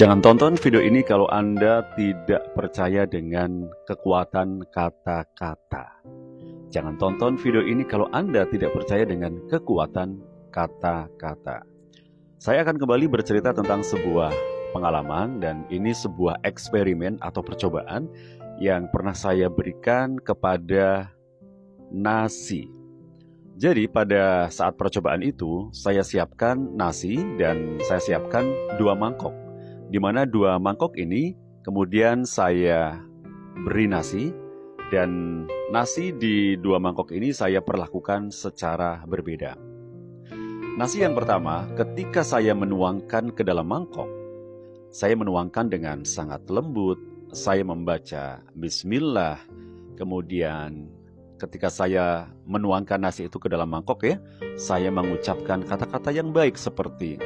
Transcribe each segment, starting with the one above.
Jangan tonton video ini kalau Anda tidak percaya dengan kekuatan kata-kata. Jangan tonton video ini kalau Anda tidak percaya dengan kekuatan kata-kata. Saya akan kembali bercerita tentang sebuah pengalaman, dan ini sebuah eksperimen atau percobaan yang pernah saya berikan kepada nasi. Jadi pada saat percobaan itu, saya siapkan nasi dan saya siapkan 2 mangkok. Di mana 2 mangkok ini kemudian saya beri nasi, dan nasi di 2 mangkok ini saya perlakukan secara berbeda. Nasi yang pertama, ketika saya menuangkan ke dalam mangkok, saya menuangkan dengan sangat lembut, saya membaca Bismillah, kemudian ketika saya menuangkan nasi itu ke dalam mangkok saya mengucapkan kata-kata yang baik seperti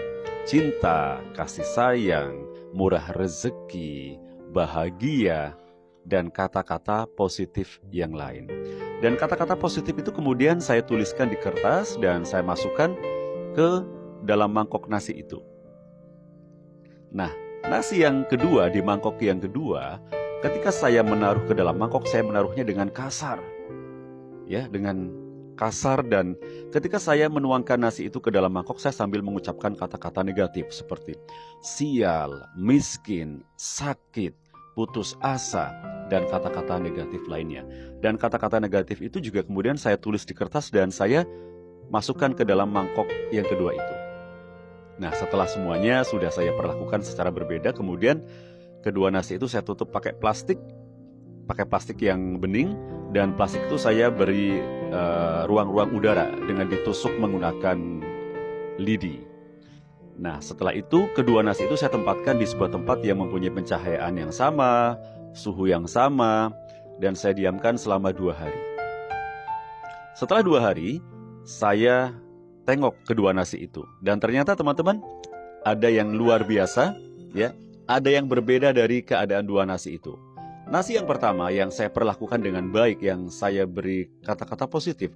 cinta, kasih sayang, murah rezeki, bahagia, dan kata-kata positif yang lain. Dan kata-kata positif itu kemudian saya tuliskan di kertas dan saya masukkan ke dalam mangkok nasi itu. Nah, nasi yang kedua di mangkok yang kedua, ketika saya menaruh ke dalam mangkok, saya menaruhnya dengan kasar. Dengan kasar, dan ketika saya menuangkan nasi itu ke dalam mangkok, saya sambil mengucapkan kata-kata negatif seperti sial, miskin, sakit, putus asa, dan kata-kata negatif lainnya. Dan kata-kata negatif itu juga kemudian saya tulis di kertas dan saya masukkan ke dalam mangkok yang kedua itu. Nah, setelah semuanya sudah saya perlakukan secara berbeda, kemudian kedua nasi itu saya tutup pakai plastik yang bening, dan plastik itu saya beri ruang-ruang udara dengan ditusuk menggunakan lidi. Nah, setelah itu kedua nasi itu saya tempatkan di sebuah tempat yang mempunyai pencahayaan yang sama, suhu yang sama, dan saya diamkan selama 2 hari. Setelah 2 hari, saya tengok kedua nasi itu, dan ternyata teman-teman, ada yang luar biasa, ada yang berbeda dari keadaan 2 nasi itu. Nasi yang pertama yang saya perlakukan dengan baik, yang saya beri kata-kata positif,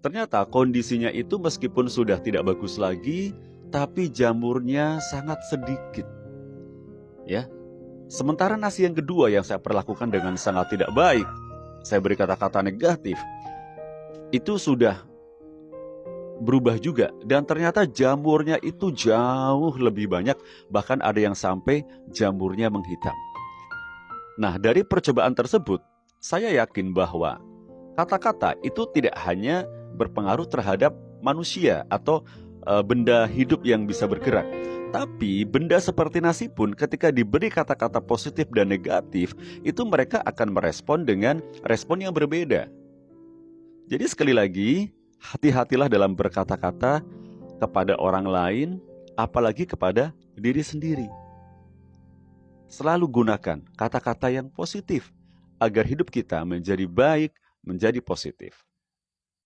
ternyata kondisinya itu meskipun sudah tidak bagus lagi, tapi jamurnya sangat sedikit. Sementara nasi yang kedua yang saya perlakukan dengan sangat tidak baik, saya beri kata-kata negatif, itu sudah berubah juga, dan ternyata jamurnya itu jauh lebih banyak, bahkan ada yang sampai jamurnya menghitam. Nah, dari percobaan tersebut, saya yakin bahwa kata-kata itu tidak hanya berpengaruh terhadap manusia atau benda hidup yang bisa bergerak, tapi benda seperti nasi pun ketika diberi kata-kata positif dan negatif, itu mereka akan merespon dengan respon yang berbeda. Jadi sekali lagi, hati-hatilah dalam berkata-kata kepada orang lain, apalagi kepada diri sendiri. Selalu gunakan kata-kata yang positif agar hidup kita menjadi baik, menjadi positif.